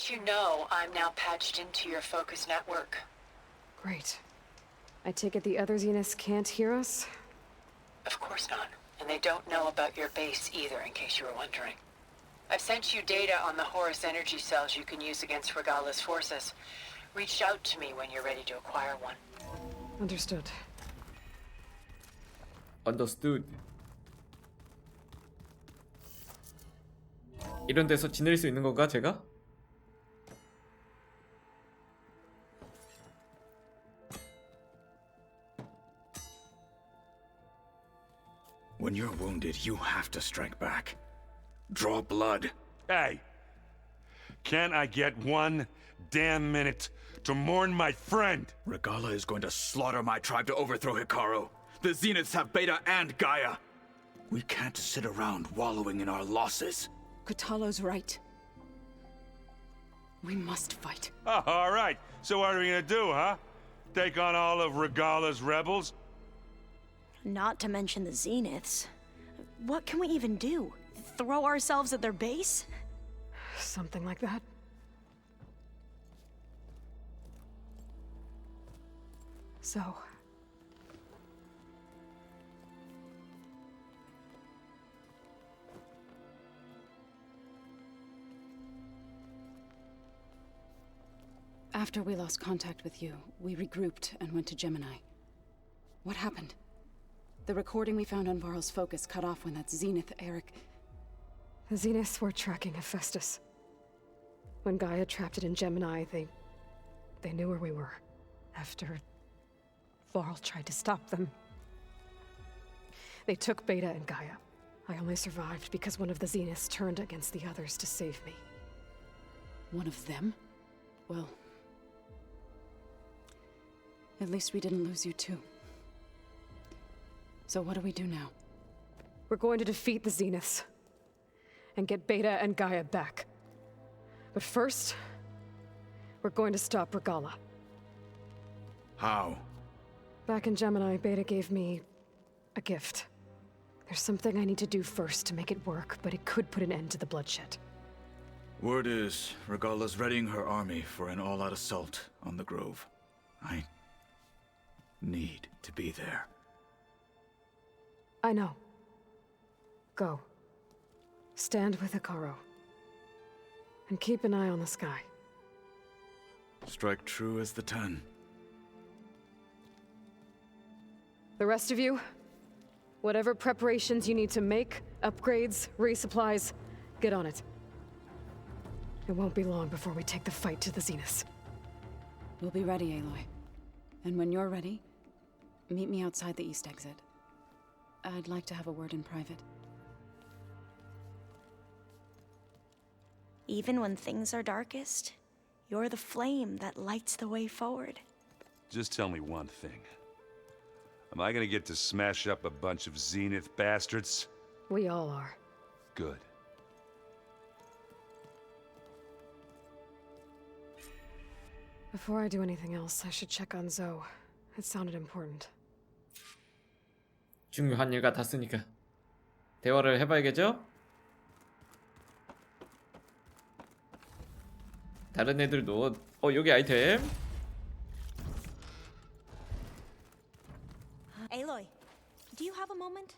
let you know I'm now patched into your focus network. Great. I take it the other Zeniths can't hear us? Of course not. And they don't know about your base either, in case you were wondering. I've sent you data on the Horus energy cells you can use against Regala's forces. Reach out to me when you're ready to acquire one. Understood. Understood. 이런 데서 지낼 수 있는 건가, 제가? When you're wounded, you have to strike back. Draw blood. Hey, can't I get one damn minute to mourn my friend? Regala is going to slaughter my tribe to overthrow Hikaru. The Zeniths have Beta and Gaia. We can't sit around wallowing in our losses. Kotallo's right. We must fight. Oh, all right. So what are we gonna do, huh? Take on all of Regala's rebels? Not to mention the Zeniths. What can we even do? Throw ourselves at their base? Something like that. So... After we lost contact with you, we regrouped and went to Gemini. What happened? The recording we found on Varl's focus cut off when that Zenith, Eric... The Zeniths were tracking Hephaestus. When Gaia trapped it in Gemini, they knew where we were. After Varl tried to stop them. They took Beta and Gaia. I only survived because one of the Zeniths turned against the others to save me. One of them? Well... At least we didn't lose you too. So what do we do now? We're going to defeat the Zeniths. And get Beta and Gaia back. But first... we're going to stop Regala. How? Back in Gemini, Beta gave me... a gift. There's something I need to do first to make it work, but it could put an end to the bloodshed. Word is, Regala's readying her army for an all-out assault on the Grove. I need to be there. I know. Go. Stand with Hikaru. And keep an eye on the sky. Strike true as the 10. The rest of you, whatever preparations you need to make, upgrades, resupplies, get on it. It won't be long before we take the fight to the Zeniths. We'll be ready, Aloy. And when you're ready, meet me outside the east exit. I'd like to have a word in private. Even when things are darkest, you're the flame that lights the way forward. Just tell me one thing. Am I gonna get to smash up a bunch of Zenith bastards? We all are. Good. Before I do anything else, I should check on Zoe. It sounded important. 중요한 일 같았으니까 대화를 해봐야겠죠? 다른 애들도 여기 아이템. Aloy, do you have a moment?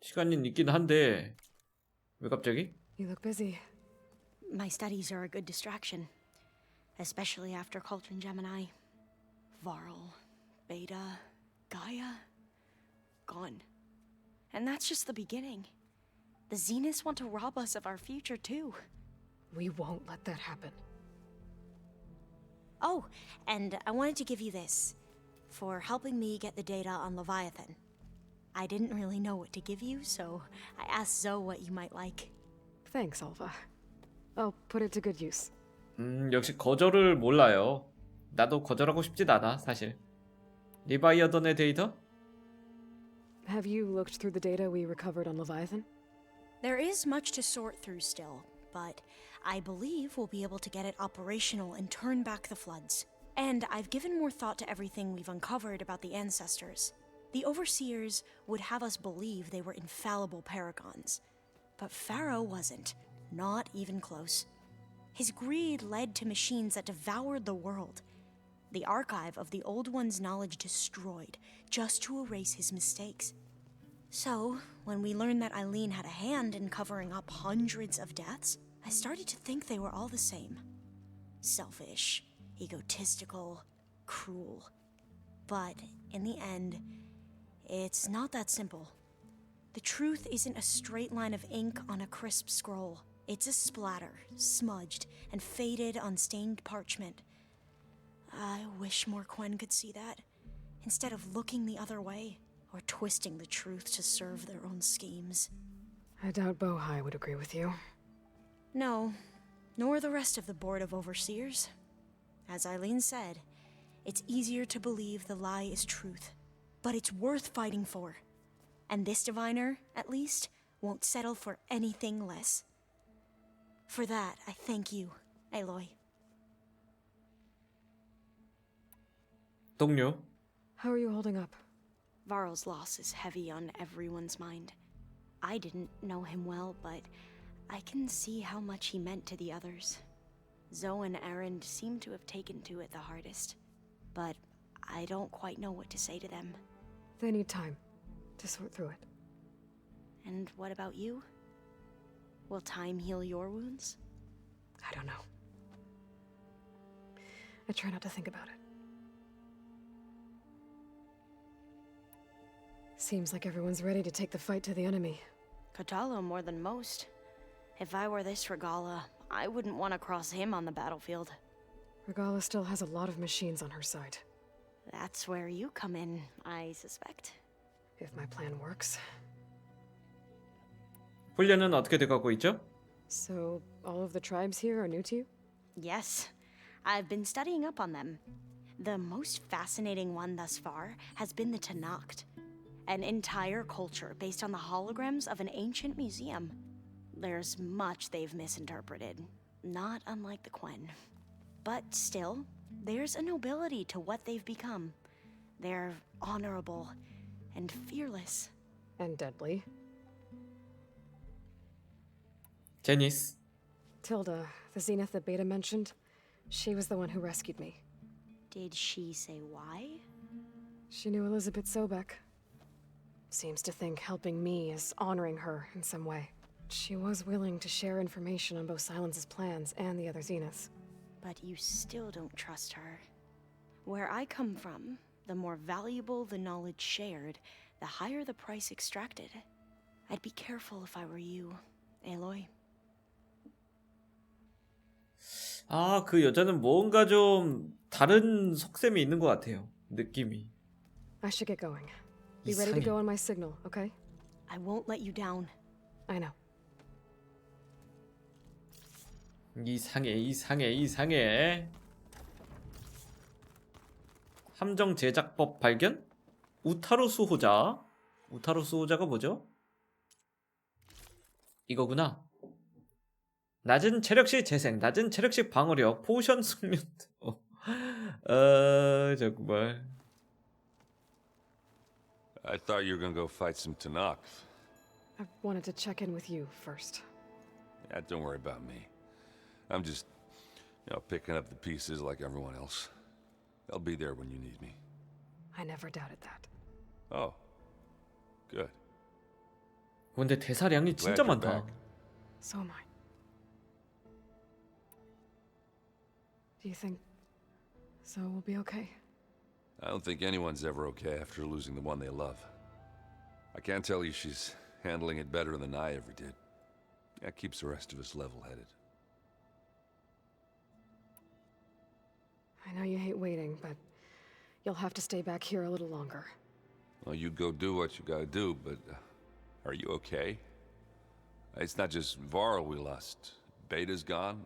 시간이 있긴 한데 왜 갑자기? You look busy. My studies are a good distraction, especially after Cauldron Gemini. Varl, Beta, Gaia, gone. And that's just the beginning. The Zeniths want to rob us of our future too. We won't let that happen. Oh, and I wanted to give you this, for helping me get the data on Leviathan. I didn't really know what to give you, so I asked Zoe what you might like. Thanks, Alva. I'll put it to good use. 역시 거절을 몰라요. 나도 거절하고 싶진 않아, 사실. 리바이어던의 데이터? Have you looked through the data we recovered on Leviathan? There is much to sort through still, but I believe we'll be able to get it operational and turn back the floods. And I've given more thought to everything we've uncovered about the ancestors. The Overseers would have us believe they were infallible paragons. But Pharaoh wasn't. not even close. His greed led to machines that devoured the world. The archive of the Old One's knowledge destroyed, just to erase his mistakes. So, when we learned that Eileen had a hand in covering up hundreds of deaths, I started to think they were all the same. Selfish, egotistical, cruel. But, in the end, it's not that simple. The truth isn't a straight line of ink on a crisp scroll. It's a splatter, smudged, and faded on stained parchment. I wish more Quen could see that, instead of looking the other way, or twisting the truth to serve their own schemes. I doubt Bohai would agree with you. No, nor the rest of the Board of Overseers. As Eileen said, it's easier to believe the lie is truth, but it's worth fighting for. And this diviner, at least, won't settle for anything less. For that, I thank you, Aloy. 동료. How are you holding up? Varl's loss is heavy on everyone's mind. I didn't know him well, but I can see how much he meant to the others. Zoe and Erend seem to have taken to it the hardest, but I don't quite know what to say to them. They need time to sort through it. And what about you? Will time heal your wounds? I don't know. I try not to think about it. Seems like everyone's ready to take the fight to the enemy. Katalo more than most. If I were this Regala, I wouldn't want to cross him on the battlefield. Regala still has a lot of machines on her side. That's where you come in, I suspect. If my plan works. 훈련은 어떻게 돼가고 있죠? So, all of the tribes here are new to you? Yes, I've been studying up on them. The most fascinating one thus far has been the Tenakth, an entire culture based on the holograms of an ancient museum. There's much they've misinterpreted, not unlike the Quen. But still, there's a nobility to what they've become. They're honorable and fearless. And deadly. 제니스. Tilda, the Zenith that Beta mentioned, she was the one who rescued me. Did she say why? She knew Elizabeth Sobek. Seems to think helping me is honoring her in some way. She was willing to share information on both Silence's plans and the other Zeniths. But you still don't trust her. Where I come from, the more valuable the knowledge shared, the higher the price extracted. I'd be careful if I were you, Aloy. 아, 그 여자는 뭔가 좀 다른 속셈이 있는 것 같아요. 느낌이. I should get going. Be ready to 이상해. go on my signal, okay? I won't let you down. I know. 이상해. 함정 제작법 발견? 우타로 수호자. 우타로 수호자가 뭐죠? 이거구나. 낮은 체력 시 재생, 낮은 체력 시 방어력, 포션 숙련. 정말. I thought you were gonna go fight some Tenakth. I wanted to check in with you first. Yeah, don't worry about me. I'm just, picking up the pieces like everyone else. I'll be there when you need me. I never doubted that. Oh, good. 근데 대사량이 진짜 Glad you're 많다. back. So am I. Do you think Zoe will be okay? I don't think anyone's ever okay after losing the one they love. I can't tell you she's handling it better than I ever did. That keeps the rest of us level-headed. I know you hate waiting, but you'll have to stay back here a little longer. Well, you go do what you gotta do, but are you okay? It's not just Varl we lost. Beta's gone.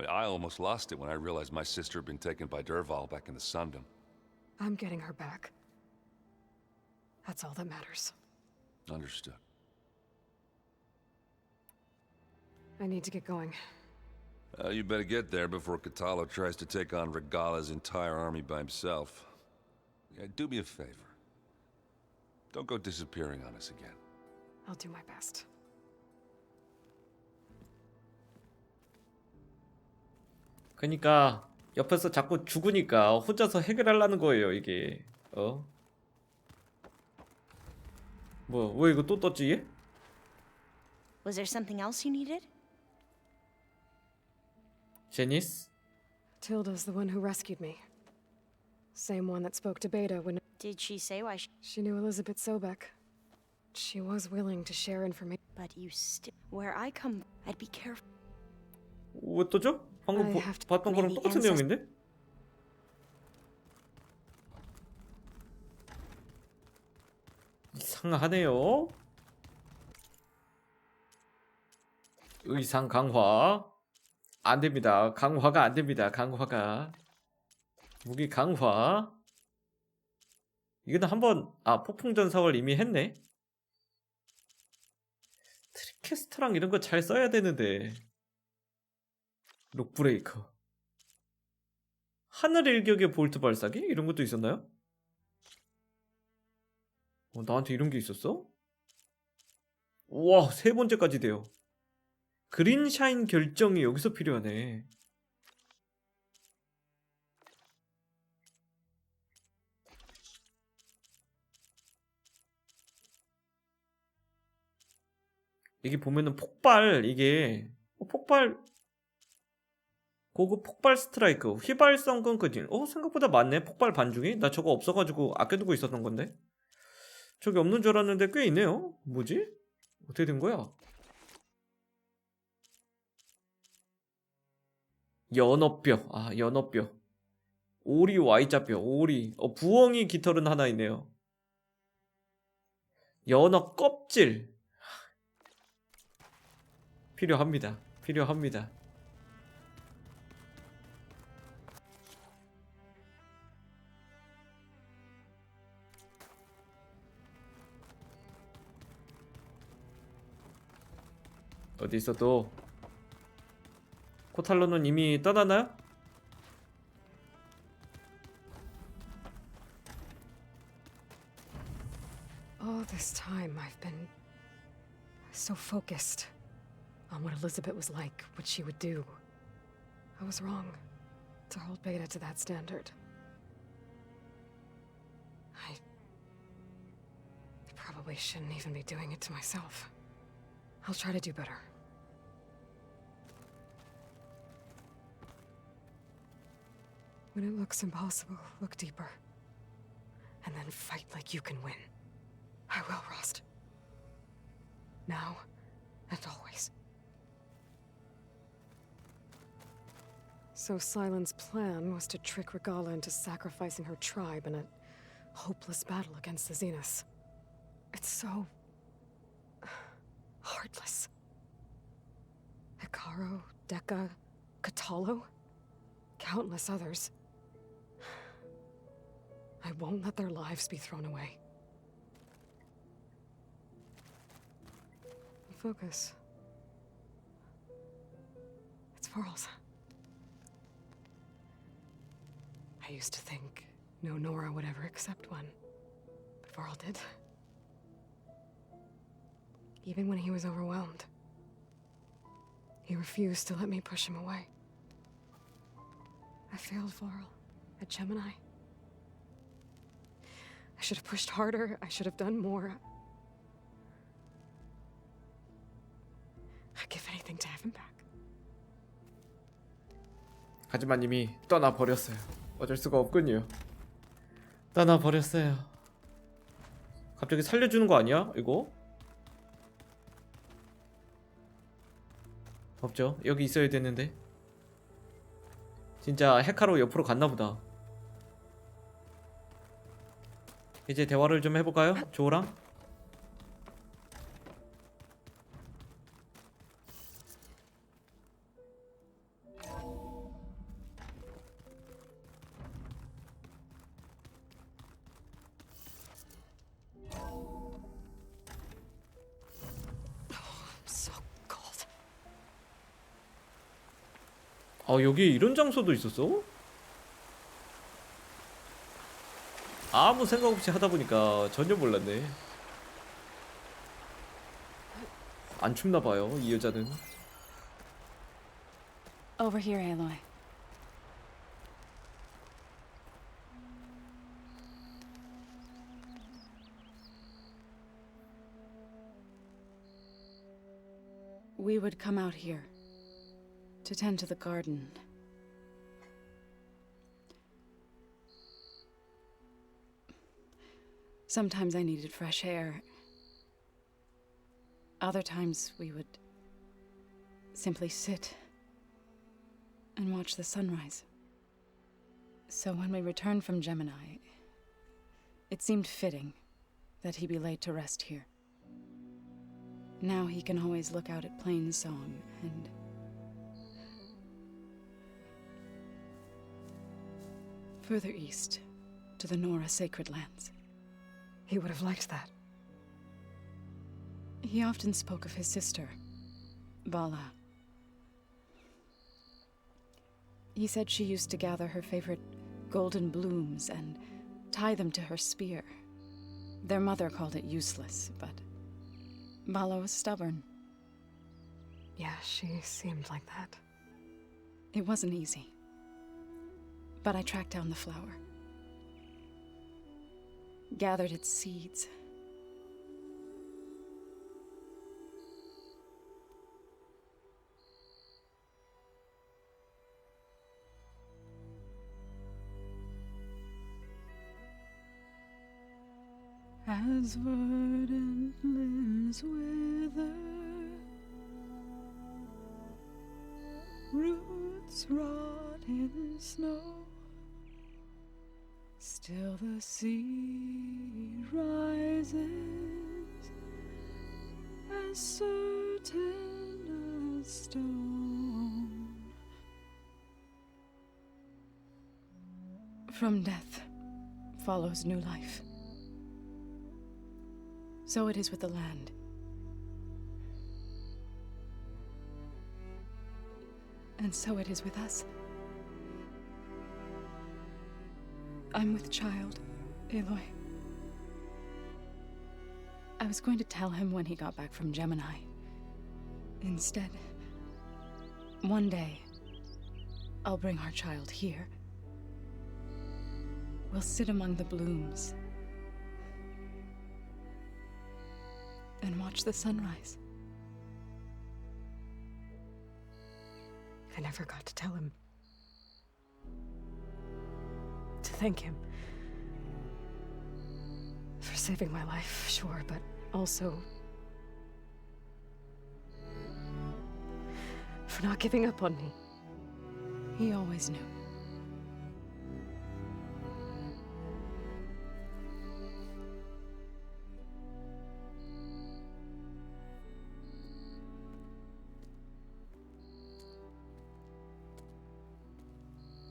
I almost lost it when I realized my sister had been taken by Derval back in the Sundom. I'm getting her back. That's all that matters. Understood. I need to get going. You better get there before Katalo tries to take on Regala's entire army by himself. Yeah, do me a favor. Don't go disappearing on us again. I'll do my best. 그니까 옆에서 자꾸 죽으니까 혼자서 해결하려는 거예요 이게. 어? 뭐 왜 이거 또 떴지 얘? Was there something else you needed? 제니스? Tilda's the one who rescued me. Same one that spoke to Beta when Did she say why she knew Elizabeth Sobek. She was willing to share information. But you still... Where I come... I'd be careful. 왜 떠죠? 방금 I have to- 봤던 거랑 maybe 똑같은 내용인데? 이상하네요. 의상 강화 안됩니다. 강화가 안됩니다. 강화가 무기 강화. 이거는 한번 폭풍 전사월 이미 했네. 트리캐스터랑 이런 거 잘 써야 되는데. 록브레이커. 하늘 일격의 볼트 발사기? 이런 것도 있었나요? 나한테 이런 게 있었어? 우와, 세 번째까지 돼요. 그린샤인 결정이 여기서 필요하네. 이게 보면은 폭발, 이게 폭발, 고급 폭발 스트라이크, 휘발성 끈끈질. 생각보다 많네. 폭발 반중이. 나 저거 없어가지고 아껴두고 있었던 건데. 저기 없는 줄 알았는데 꽤 있네요. 뭐지? 어떻게 된 거야? 연어뼈. 연어뼈. 오리 Y자뼈. 오리. 부엉이 깃털은 하나 있네요. 연어 껍질. 필요합니다. 필요합니다. 어디 있어 또? 코탈로는 이미 떠나나요? All this time I've been so focused on what Elizabeth was like, what she would do. I was wrong to hold Beta to that standard. I probably shouldn't even be doing it to myself. I'll try to do better. When it looks impossible, look deeper. And then fight like you can win. I will, Rost. Now and always. So Silent's plan was to trick Regala into sacrificing her tribe in a hopeless battle against the Zeniths. It's so... heartless. Hikaru, Dekka, Katalo, countless others. I won't let their lives be thrown away. Focus. It's Varl's. I used to think no Nora would ever accept one, but Varl did. Even when he was overwhelmed, he refused to let me push him away. I failed Varl at Gemini. I should have pushed harder. I should have done more. I'd give anything to have him back. 하지만 이미 떠나버렸어요. 어쩔 수가 없군요. 떠나버렸어요. 갑자기 살려주는 거 아니야? 이거? 없죠. 여기 있어야 되는데. 진짜 헤카로 옆으로 갔나보다. 이제 대화를 좀 해볼까요? 조랑? So cold. 여기에 이런 장소도 있었어? 아무 생각 없이 하다 보니까 전혀 몰랐네. 안 춥나 봐요, 이 여자는. Over here, Aloy. we would come out here to tend to the garden. Sometimes I needed fresh air. Other times we would simply sit and watch the sunrise. So when we returned from Gemini, it seemed fitting that he be laid to rest here. Now he can always look out at Plainsong and further east to the Nora sacred lands. He would have liked that. He often spoke of his sister, Vala. He said she used to gather her favorite golden blooms and tie them to her spear. Their mother called it useless, but Vala was stubborn. Yeah, she seemed like that. It wasn't easy. But I tracked down the flower. Gathered its seeds. As verdant limbs wither, roots rot in snow, still the sea rises, as certain as stone. From death follows new life. So it is with the land. And so it is with us. I'm with child, Aloy. I was going to tell him when he got back from Gemini. Instead, one day, I'll bring our child here. We'll sit among the blooms and watch the sunrise. I never got to tell him. To thank him. For saving my life, sure, but also for not giving up on me. He always knew.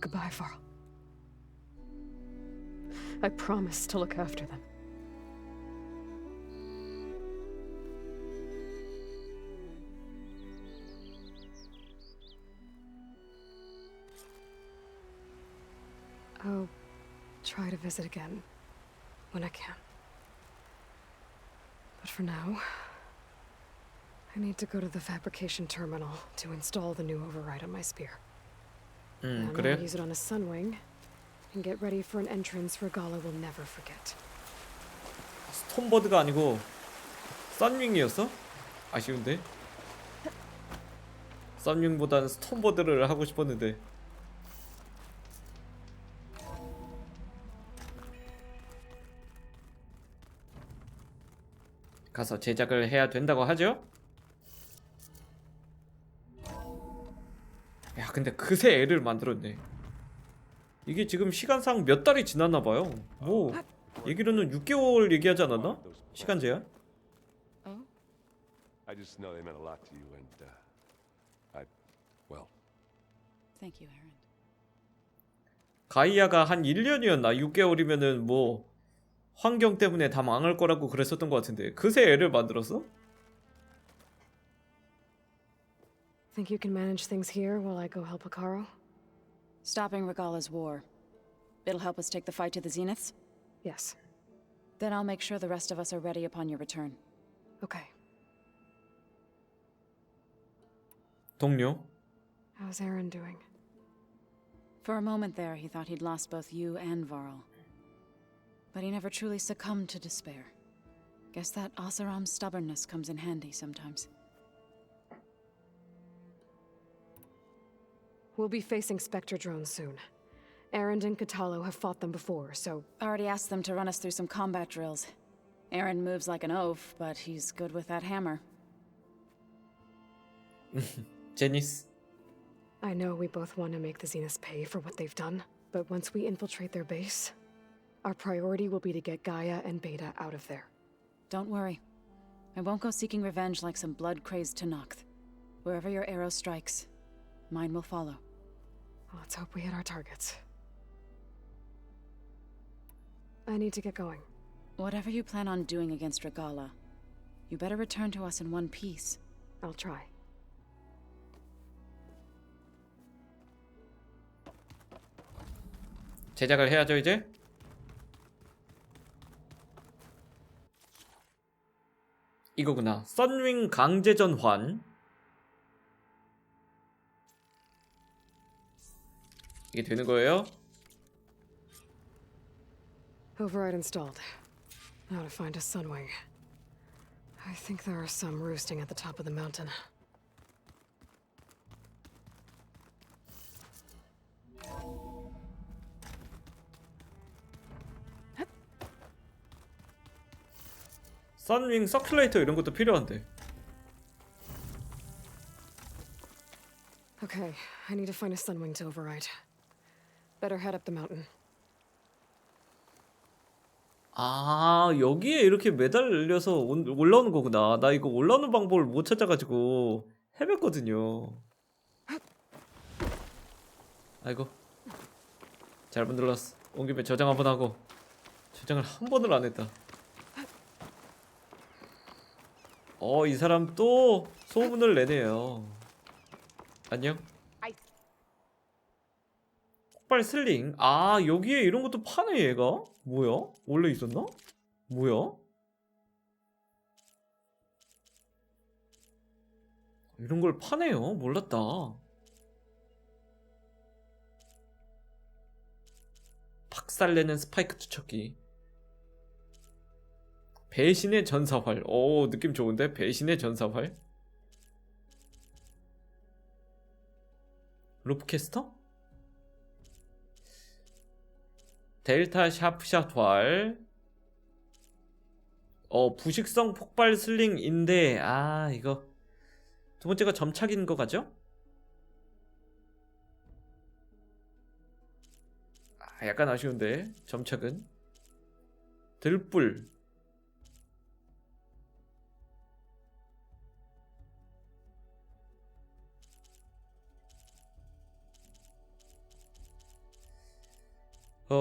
Goodbye, Varl. I promise to look after them. I'll try to visit again when I can. But for now, I need to go to the fabrication terminal to install the new override on my spear. Then 그래? I'll use it on a sunwing and get ready for an entrance Regala will never forget. 스톤버드가 아니고 썬윙이었어? 아쉬운데? 썬윙보다는 스톤버드를 하고 싶었는데. 가서 제작을 해야 된다고 하죠? 야, 근데 그새 애를 만들었네. 이게 지금 시간상 몇 달이 지났나봐요. 뭐 얘기로는 6개월 얘기하지 않았나? 시간 제한? Oh? I just know they meant a lot to you, and well, Thank you, Aaron. 가이아가 한 1년이었나? 6개월이면은 뭐 환경 때문에 다 망할 거라고 그랬었던 것 같은데 그새 애를 만들었어? Think you can manage things here while I go help Akaro? Stopping Regala's war. It'll help us take the fight to the Zeniths? Yes. Then I'll make sure the rest of us are ready upon your return. Okay. 동료? How's Aaron doing? For a moment there, he thought he'd lost both you and Varl. But he never truly succumbed to despair. Guess that Oseram's stubbornness comes in handy sometimes. We'll be facing Spectre drones soon. Erend and Katalo have fought them before, so Already asked them to run us through some combat drills. Aaron moves like an oaf, but he's good with that hammer. 제니스. I know we both want to make the Zeniths pay for what they've done, but once we infiltrate their base, our priority will be to get Gaia and Beta out of there. Don't worry. I won't go seeking revenge like some blood-crazed Tenakth. Wherever your arrow strikes, mine will follow. Let's hope we hit our targets. I need to get going. Whatever you plan on doing against Regala, you better return to us in one piece. I'll try. 제작을 해야죠 이제. 이거구나. 썬윙 강제전환. 이게 되는 거예요? Override installed. Now to find a Sunwing. I think there are some roosting at the top of the mountain. 썬윙 서큘레이터 이런 것도 필요한데. Okay, I need to find a Sunwing to override. Better head up the mountain. 아, 여기에 이렇게 매달려서 올라오는 거구나. 나 이거 올라오는 방법을 못 찾아가지고 헤맸거든요. 아이고, 잘못 눌렀어. 온 김에 저장 한번 하고. 저장을 한 번을 안 했다. 이 사람 또 소문을 내네요. 안녕. 폭발 슬링. 아, 여기에 이런 것도 파네 얘가. 뭐야? 원래 있었나? 뭐야? 이런 걸 파네요. 몰랐다. 박살내는 스파이크 투척기. 배신의 전사활. 오, 느낌 좋은데? 배신의 전사활. 로프캐스터? 델타 샤프샷 활. 부식성 폭발 슬링인데, 아, 이거 두 번째가 점착인 거 같죠? 아, 약간 아쉬운데 점착은. 들불.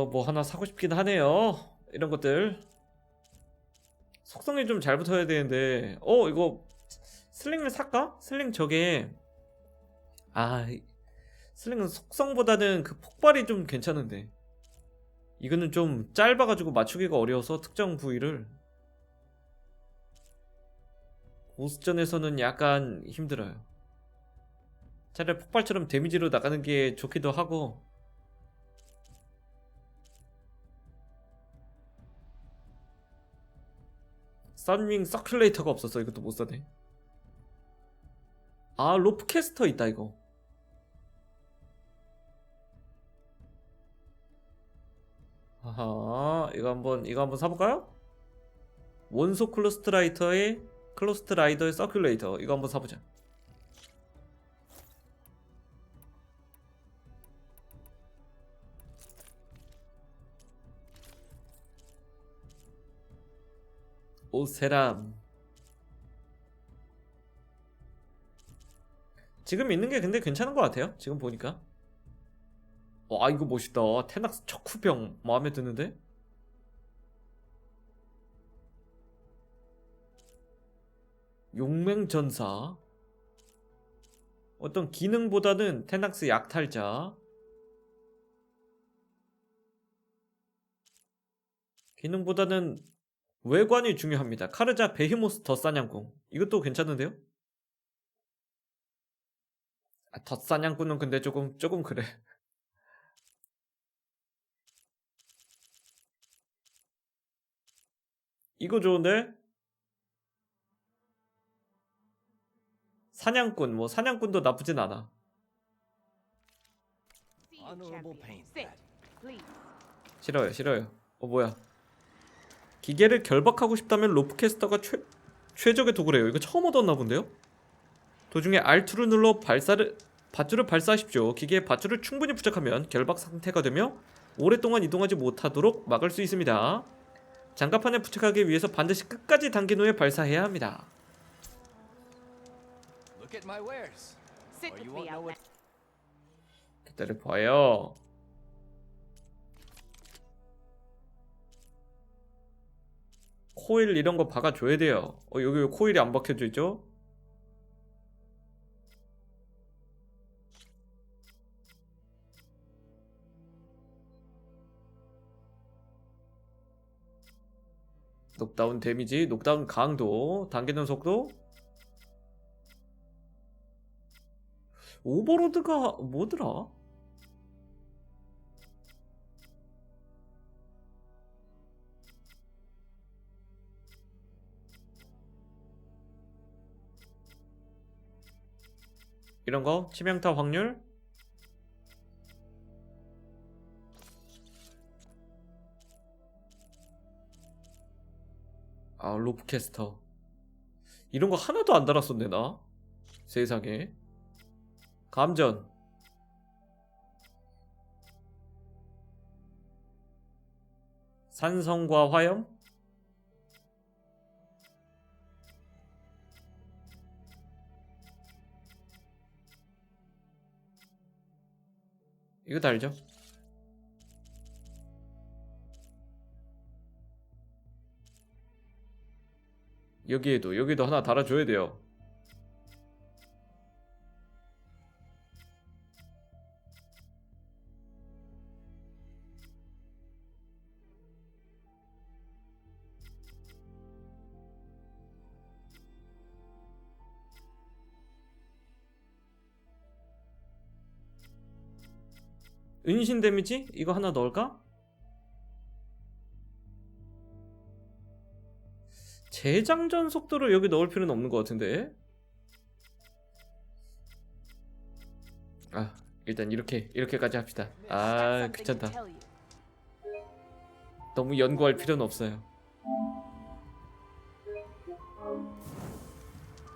뭐 하나 사고 싶긴 하네요. 이런 것들. 속성이 좀 잘 붙어야 되는데. 이거 슬링을 살까? 슬링 저게, 슬링은 속성보다는 그 폭발이 좀 괜찮은데, 이거는 좀 짧아가지고 맞추기가 어려워서 특정 부위를 보스전에서는 약간 힘들어요. 차라리 폭발처럼 데미지로 나가는 게 좋기도 하고. 썬윙 서큘레이터가 없어서 이것도 못 사네. 아, 로프캐스터 있다 이거. 아하, 이거 한번 사볼까요? 원소 클로스트라이더의 서큘레이터. 이거 한번 사보자. 오세람. 지금 있는 게 근데 괜찮은 것 같아요. 지금 보니까. 와, 이거 멋있다. 테낙스 척후병 마음에 드는데? 용맹전사. 어떤 기능보다는 테낙스 약탈자. 기능보다는 외관이 중요합니다. 카르자 베히모스 덧사냥꾼. 이것도 괜찮은데요? 덧사냥꾼은 근데 조금 그래. 이거 좋은데? 사냥꾼, 사냥꾼도 나쁘진 않아. 싫어요, 싫어요. 뭐야? 기계를 결박하고 싶다면 로프캐스터가 최적의 도구래요. 이거 처음 얻었나 본데요? 도중에 R2를 눌러 밧줄을 발사하십시오. 기계에 밧줄을 충분히 부착하면 결박 상태가 되며 오랫동안 이동하지 못하도록 막을 수 있습니다. 장갑판에 부착하기 위해서 반드시 끝까지 당긴 후에 발사해야 합니다. 기다려봐요. 코일 이런 거 박아줘야 돼요. 여기 왜 코일이 안 박혀져 있죠? 녹다운 데미지, 녹다운 강도, 당기는 속도. 오버로드가 뭐더라? 이런 거 치명타 확률. 로프캐스터 이런 거 하나도 안 달았었네 나. 세상에. 감전. 산성과 화염. 이거 달죠. 여기도 하나 달아줘야 돼요. 은신 데미지? 이거 하나 넣을까? 재장전 속도를 여기 넣을 필요는 없는 것 같은데. 일단 이렇게까지 합시다. 귀찮다. 너무 연구할 필요는 없어요.